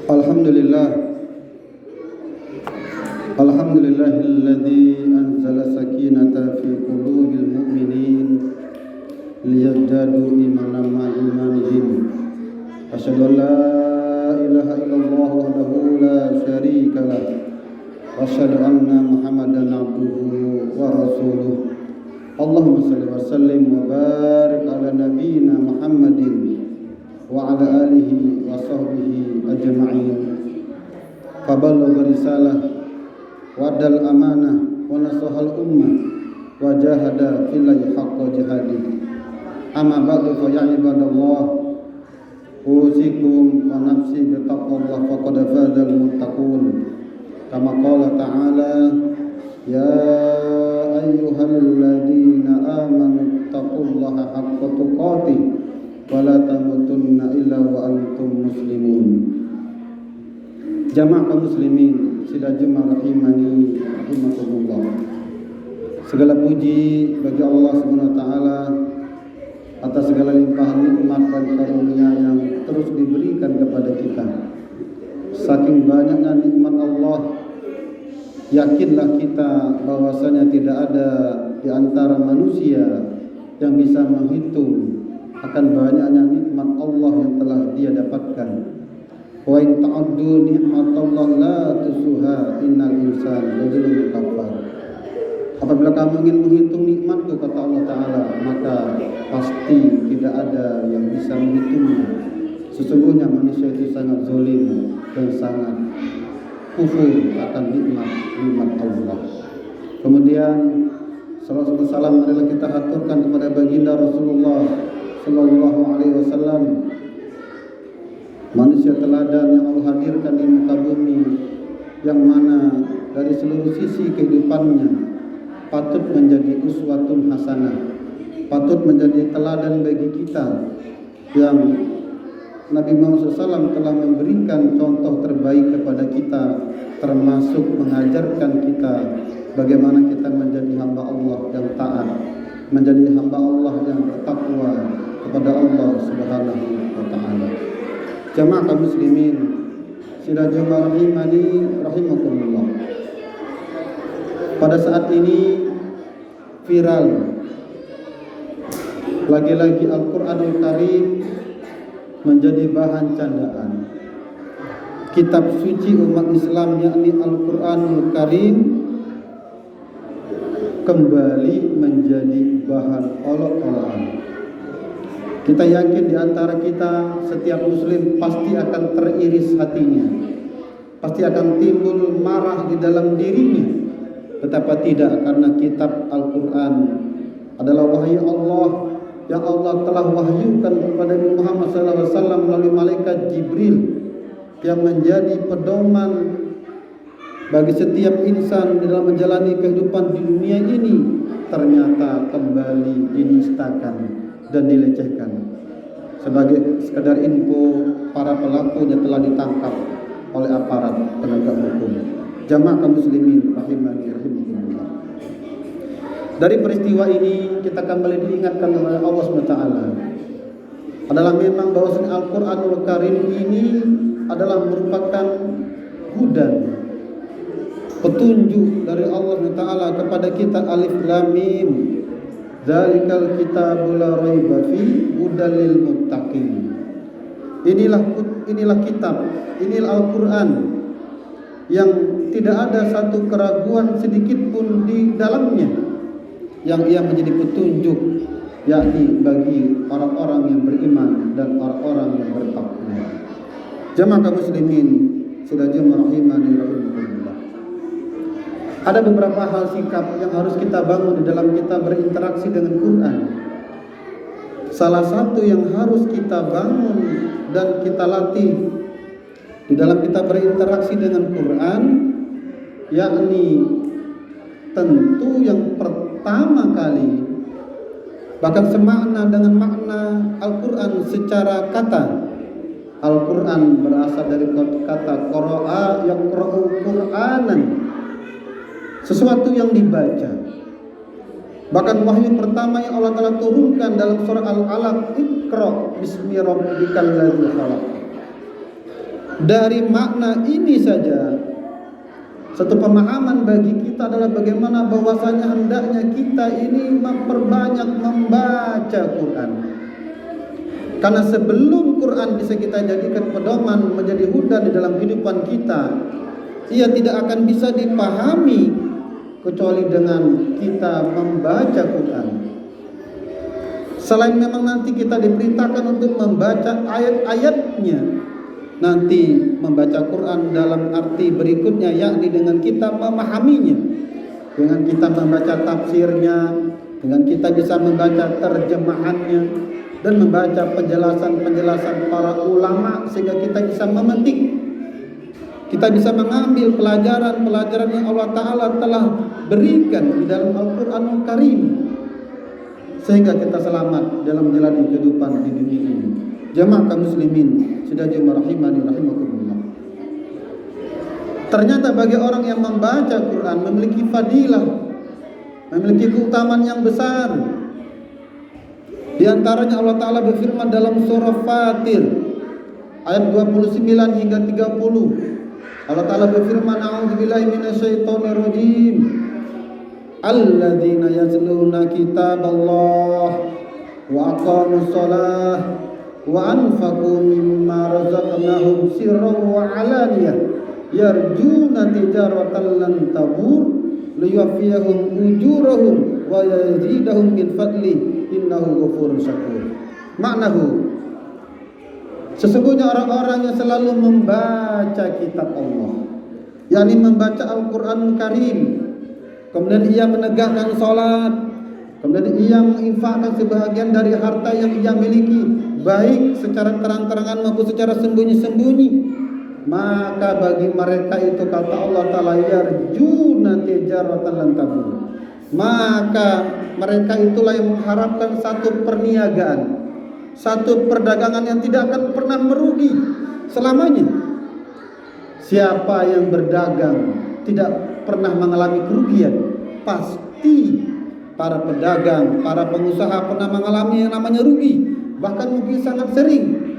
Alhamdulillah, alhamdulillahilladzi anzala sakinata fi qulubil mu'minin liyazdadu imanan ma'a imanihim. Asyhadu an la ilaha illallah wahdahu la syarika lah wa asyhadu anna Muhammadan abduhu wa rasuluh. Allahumma shalli wa sallim wa barik ala nabiyyina Muhammadin wa ala alihi wa sahbihi ajma'in. Faballagha risalah wa adal amanah wa nasahal ummah wa jahada fillahi haqqa jihadi. Amma ba'du fa ya ibadallah, usikum wa nafsi bi taqwallah faqad fazal muttaqun. Kama qala ta'ala, ya ayyuhalladzina amanu taqullaha haqqa tuqatih wala tamutunna illa wa antum muslimun. Jamaah kaum muslimin sidajuma rahimani rahimakumullah. Segala puji bagi Allah Subhanahu wa taala atas segala limpahan nikmat dan karunia yang terus diberikan kepada kita. Saking banyaknya nikmat Allah, yakinlah kita bahwasanya tidak ada di antara manusia yang bisa menghitung akan banyaknya nikmat Allah yang telah dia dapatkan. Wa in ta'uddu ni'matallahi la tusuha innal insana lazulumun kafar. Apabila kamu ingin menghitung nikmatku, kata Allah Ta'ala, maka pasti tidak ada yang bisa menghitungnya. Sesungguhnya manusia itu sangat zalim dan sangat kufur akan nikmat Allah. Kemudian salawat dan salam marilah kita haturkan kepada baginda Rasulullah sallallahu alaihi wasallam, manusia teladan yang Allah hadirkan di muka bumi, yang mana dari seluruh sisi kehidupannya patut menjadi uswatun hasanah, patut menjadi teladan bagi kita, yang Nabi Muhammad SAW telah memberikan contoh terbaik kepada kita, termasuk mengajarkan kita bagaimana kita menjadi hamba Allah yang taat, menjadi hamba Allah yang bertakwa kepada Allah Subhanahu wa taala. Jamaah kaum muslimin sidajuma rahimani rahimakumullah. Pada saat ini viral lagi-lagi Al-Qur'anul Karim menjadi bahan candaan. Kitab suci umat Islam yakni Al-Qur'anul Karim kembali menjadi bahan olok-olokan. Kita yakin di antara kita setiap muslim pasti akan teriris hatinya, pasti akan timbul marah di dalam dirinya. Betapa tidak, karena kitab Al-Quran adalah wahyu Allah yang Allah telah wahyukan kepada Nabi Muhammad SAW melalui malaikat Jibril, yang menjadi pedoman bagi setiap insan dalam menjalani kehidupan di dunia ini, ternyata kembali dinistakan dan dilecehkan. Sebagai sekedar info, para pelakunya telah ditangkap oleh aparat penegak hukum. Jamaah kaum muslimin rahimani rahimakumullah. Dari peristiwa ini kita kembali diingatkan oleh Allah SWT adalah memang bahwasanya Al-Qur'anul Karim ini adalah merupakan hudan, petunjuk dari Allah SWT kepada kita. Alif Lam Mim, Dzalikal kitabul la raiba fi hudal lil muttaqin. Inilah kitab, inilah Al-Qur'an yang tidak ada satu keraguan sedikit pun di dalamnya, yang ia menjadi petunjuk yakni bagi orang-orang yang beriman dan orang-orang yang bertakwa. Jamaah kaum muslimin sidajuma rahimani rahimakumullah. Ada beberapa hal sikap yang harus kita bangun di dalam kita berinteraksi dengan Quran. Salah satu yang harus kita bangun dan kita latih di dalam kita berinteraksi dengan Quran, yakni tentu yang pertama kali, bahkan semakna dengan makna Al-Quran secara kata. Al-Quran berasal dari kata qara'a yaqra'u Qur'anan, sesuatu yang dibaca. Bahkan wahyu pertama yang Allah telah turunkan dalam surah Al-Alaq, Iqra bismi rabbikal ladzi khalaq. Dari makna ini saja, satu pemahaman bagi kita adalah bagaimana bahwasanya hendaknya kita ini memperbanyak membaca Quran. Karena sebelum Quran bisa kita jadikan pedoman menjadi hudan di dalam kehidupan kita, ia tidak akan bisa dipahami kecuali dengan kita membaca Quran. Selain memang nanti kita diperintahkan untuk membaca ayat-ayatnya, nanti membaca Quran dalam arti berikutnya, yakni dengan kita memahaminya, dengan kita membaca tafsirnya, dengan kita bisa membaca terjemahannya dan membaca penjelasan-penjelasan para ulama sehingga kita bisa memetik, kita bisa mengambil pelajaran-pelajaran yang Allah Ta'ala telah berikan di dalam Al-Quranul Karim sehingga kita selamat dalam menjalani kehidupan di dunia ini. Jamaah kaum muslimin sedaya rahimani rahimakumullah. Ternyata bagi orang yang membaca Quran memiliki fadilah, memiliki keutamaan yang besar. Di antaranya Allah Ta'ala berfirman dalam surah Fatir ayat 29 hingga 30. Allah Ta'ala berfirman, a'udzubillahi minasyaitonir rajim. Alladzina yatluna kitaballah wa aqamus shalah wa anfaqu mimma razaqnahum sirran wa alaniyah yarjuna tijaratan lan tabur liyuwaffiyahum ujurahum wa yazidahum min fadli innahu ghafurun syakur. Maknahu, sesungguhnya orang-orang yang selalu membaca kitab Allah, yakni membaca Al-Quran Karim, kemudian ia menegakkan sholat, kemudian ia menginfakkan sebahagian dari harta yang ia miliki, baik secara terang-terangan maupun secara sembunyi-sembunyi, maka bagi mereka itu kata Allah Ta'ala yarjuna tijaratan lan tabur, maka mereka itulah yang mengharapkan satu perniagaan, satu perdagangan yang tidak akan pernah merugi selamanya. Siapa yang berdagang tidak pernah mengalami kerugian, pasti para pedagang, para pengusaha pernah mengalami yang namanya rugi, bahkan mungkin sangat sering.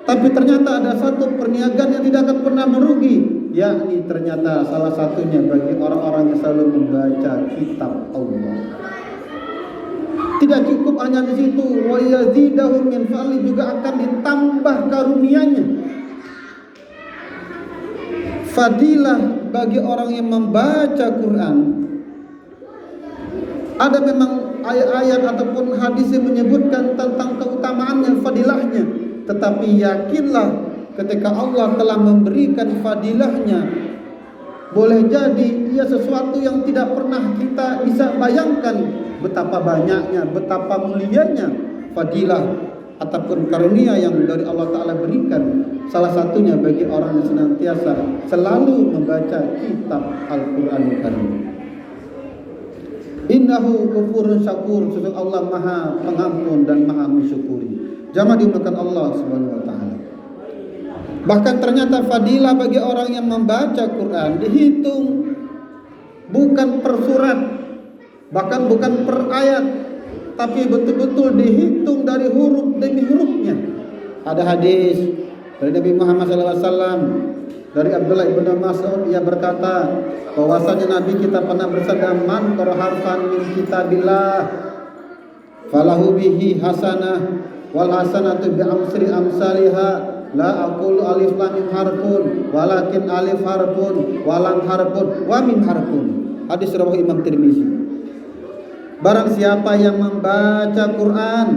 Tapi ternyata ada satu perniagaan yang tidak akan pernah merugi, yakni ternyata salah satunya bagi orang-orang yang selalu membaca kitab Allah. Tidak cukup hanya di situ, wa yazidahum min fadli, juga akan ditambah karunia-Nya. Fadilah bagi orang yang membaca Quran. Ada memang ayat-ayat ataupun hadis yang menyebutkan tentang keutamaannya, fadilahnya. Tetapi yakinlah ketika Allah telah memberikan fadilahnya, boleh jadi ia sesuatu yang tidak pernah kita bisa bayangkan betapa banyaknya, betapa mulianya fadilah ataupun karunia yang dari Allah Ta'ala berikan. Salah satunya bagi orang yang senantiasa selalu membaca kitab Al-Quran Karim. Innahu ghafurun syakur, sesungguhnya Allah Maha Pengampun dan Maha Mensyukuri. Jamaah dimuliakan Allah Subhanahu wa Ta'ala. Bahkan ternyata fadilah bagi orang yang membaca Quran dihitung bukan per surat, bahkan bukan per ayat, tapi betul-betul dihitung dari huruf demi hurufnya. Ada hadis dari Nabi Muhammad SAW dari Abdullah ibn Mas'ud, ia berkata bahwasanya Nabi kita pernah bersabda, man qara harfan min kitabillah falahu bihi hasanah wal hasanatu bi amsri amsalihha la aqulu alif lam mim harfun walakin alif harfun walam harfun wa mim harfun. Hadis riwayat Imam Tirmizi. Barang siapa yang membaca Quran,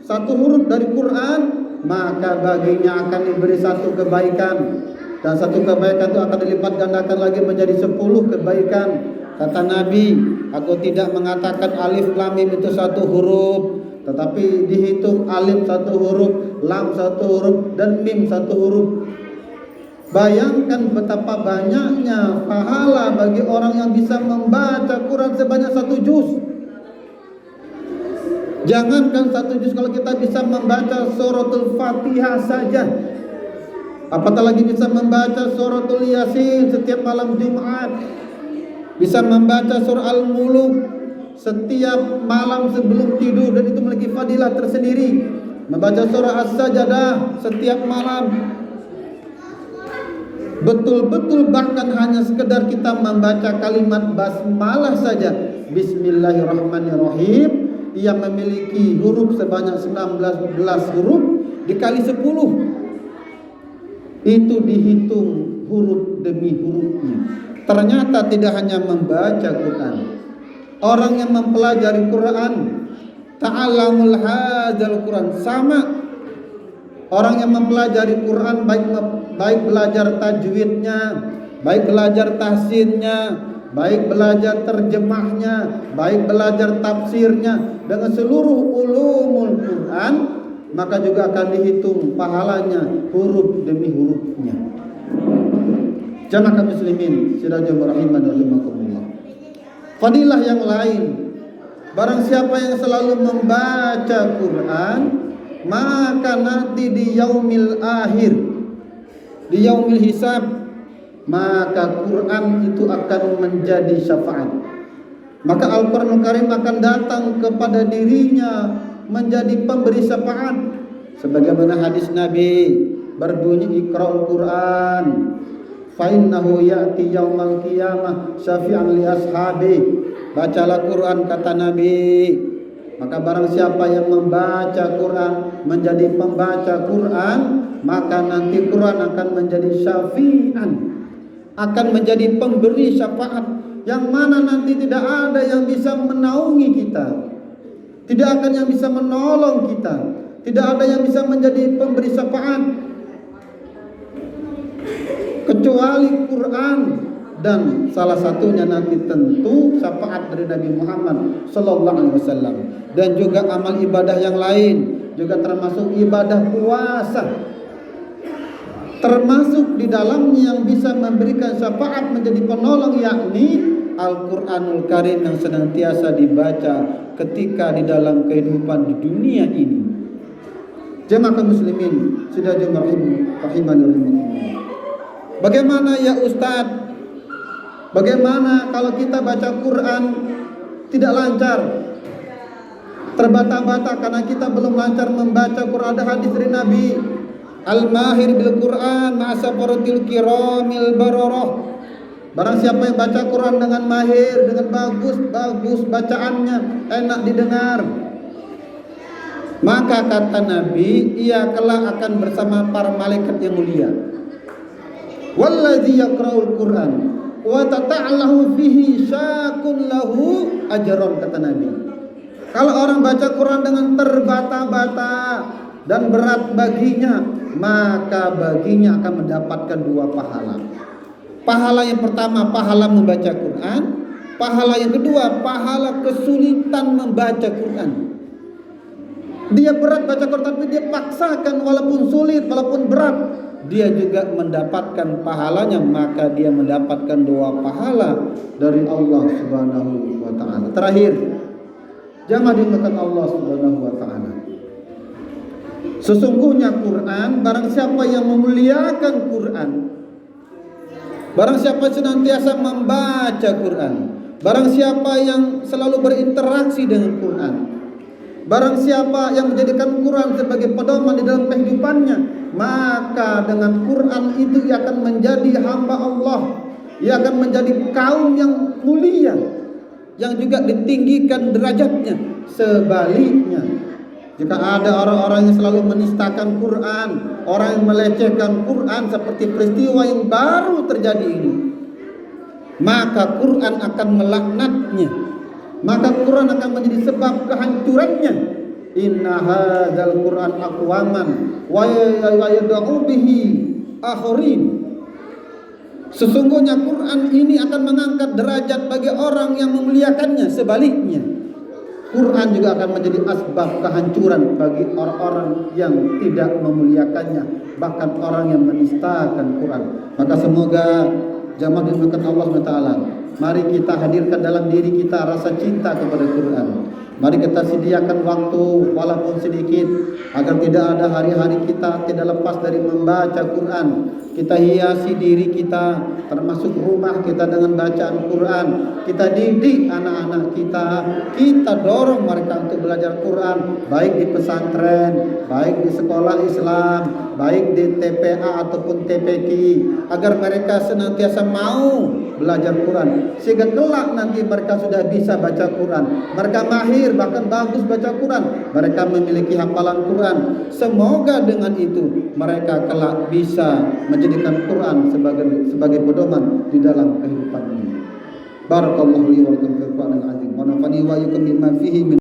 satu huruf dari Quran, maka baginya akan diberi satu kebaikan, dan satu kebaikan itu akan dilipat gandakan lagi menjadi 10 kebaikan. Kata Nabi, aku tidak mengatakan alif lam mim itu satu huruf, tetapi dihitung alif satu huruf, lam satu huruf, dan mim satu huruf. Bayangkan betapa banyaknya pahala bagi orang yang bisa membaca Quran sebanyak 1 juz. Jangankan 1 juz, kalau kita bisa membaca suratul Fatihah saja, apatah lagi bisa membaca suratul Yasin setiap malam Jumat, bisa membaca surah Al-Muluk setiap malam sebelum tidur, dan itu memiliki fadilah tersendiri. membaca surah As-Sajdah setiap malam. Betul-betul bahkan hanya sekedar kita membaca kalimat basmalah saja, Bismillahirrahmanirrahim, yang memiliki huruf sebanyak 19 huruf dikali 10, itu dihitung huruf demi hurufnya. Ternyata tidak hanya membaca Quran, orang yang mempelajari Quran, ta'allamul hadzal Quran, sama orang yang mempelajari Quran, baik belajar tajwidnya, baik belajar tahsinnya, baik belajar terjemahnya, baik belajar tafsirnya, dengan seluruh ulumul Quran, maka juga akan dihitung pahalanya huruf demi hurufnya. Jamaah muslimin sidajul rahiman rahimakumullah. Fadilah yang lain, barang siapa yang selalu membaca Quran, maka nanti di yaumil akhir, di yaumil hisab, maka Quran itu akan menjadi syafaat. Maka Al-Quranul Karim akan datang kepada dirinya menjadi pemberi syafaat. Sebagaimana hadis Nabi berbunyi, Iqra'ul Quran fa innahu ya'ti yaumal qiyamah syafi'an li ashabi. Bacalah Quran, kata Nabi, maka barang siapa yang membaca Quran, menjadi pembaca Quran, maka nanti Quran akan menjadi syafi'an, akan menjadi pemberi syafaat, yang mana nanti tidak ada yang bisa menaungi kita, tidak akan yang bisa menolong kita, tidak ada yang bisa menjadi pemberi syafaat kecuali Quran. Dan salah satunya nanti tentu syafaat dari Nabi Muhammad sallallahu alaihi wasallam. Dan juga amal ibadah yang lain, juga termasuk ibadah puasa, termasuk di dalamnya yang bisa memberikan syafaat menjadi penolong, yakni Al-Quranul Karim yang senantiasa dibaca ketika di dalam kehidupan di dunia ini. Jemaah muslimin sidajul rahiman. Bagaimana ya Ustadz? Bagaimana kalau kita baca Quran tidak lancar, terbata-bata karena kita belum lancar membaca Quran? Ada hadis dari Nabi, Al-mahir bil Quran ma'asafaratil kiramil bararah. Barang siapa yang baca Quran dengan mahir, dengan bagus bacaannya, enak didengar, maka kata Nabi, ia kelak akan bersama para malaikat yang mulia. Wallazi yaqra'ul Quran wa tata'allahu fihi syakun lahu ajron, kata Nabi. Kalau orang baca Quran dengan terbata-bata dan berat baginya, maka baginya akan mendapatkan 2 pahala. Pahala yang pertama, pahala membaca Quran. Pahala yang kedua, pahala kesulitan membaca Quran. Dia berat baca Quran, tapi dia paksakan, walaupun sulit, walaupun berat, dia juga mendapatkan pahalanya. Maka dia mendapatkan 2 pahala dari Allah Subhanahu wa ta'ala. Terakhir, jamaah dimuliakan Allah Subhanahu wa ta'ala, sesungguhnya Quran, barang siapa yang memuliakan Quran, barang siapa senantiasa membaca Quran, barang siapa yang selalu berinteraksi dengan Quran, barang siapa yang menjadikan Quran sebagai pedoman di dalam kehidupannya, maka dengan Quran itu ia akan menjadi hamba Allah, ia akan menjadi kaum yang mulia, yang juga ditinggikan derajatnya. Sebaliknya, jika ada orang-orang yang selalu menistakan Quran, orang yang melecehkan Quran seperti peristiwa yang baru terjadi ini, maka Quran akan melaknatnya, maka Quran akan menjadi sebab kehancurannya. Inna hadzal Quran aqwaman wa yad'u bihi akharin. Sesungguhnya Quran ini akan mengangkat derajat bagi orang yang memuliakannya. Sebaliknya, Quran juga akan menjadi asbab kehancuran bagi orang-orang yang tidak memuliakannya, bahkan orang yang menistakan Quran. Maka semoga jamaah dimuliakan Allah SWT, mari kita hadirkan dalam diri kita rasa cinta kepada Quran. Mari kita sediakan waktu walaupun sedikit agar tidak ada hari-hari kita tidak lepas dari membaca Quran. Kita hiasi diri kita, termasuk rumah kita, dengan bacaan Quran. Kita didik anak-anak kita, kita dorong mereka untuk belajar Quran, baik di pesantren, baik di sekolah Islam, baik di TPA ataupun TPQ, agar mereka senantiasa mau belajar Quran, sehingga kelak nanti mereka sudah bisa baca Quran, mereka mahir, bahkan bagus baca Quran, mereka memiliki hafalan Quran. Semoga dengan itu mereka kelak bisa menjadikan Quran sebagai pedoman di dalam kehidupan ini. Barakallahu li wa lakum fil Qur'anil azim wa nafani wa iyyakum bima fihi min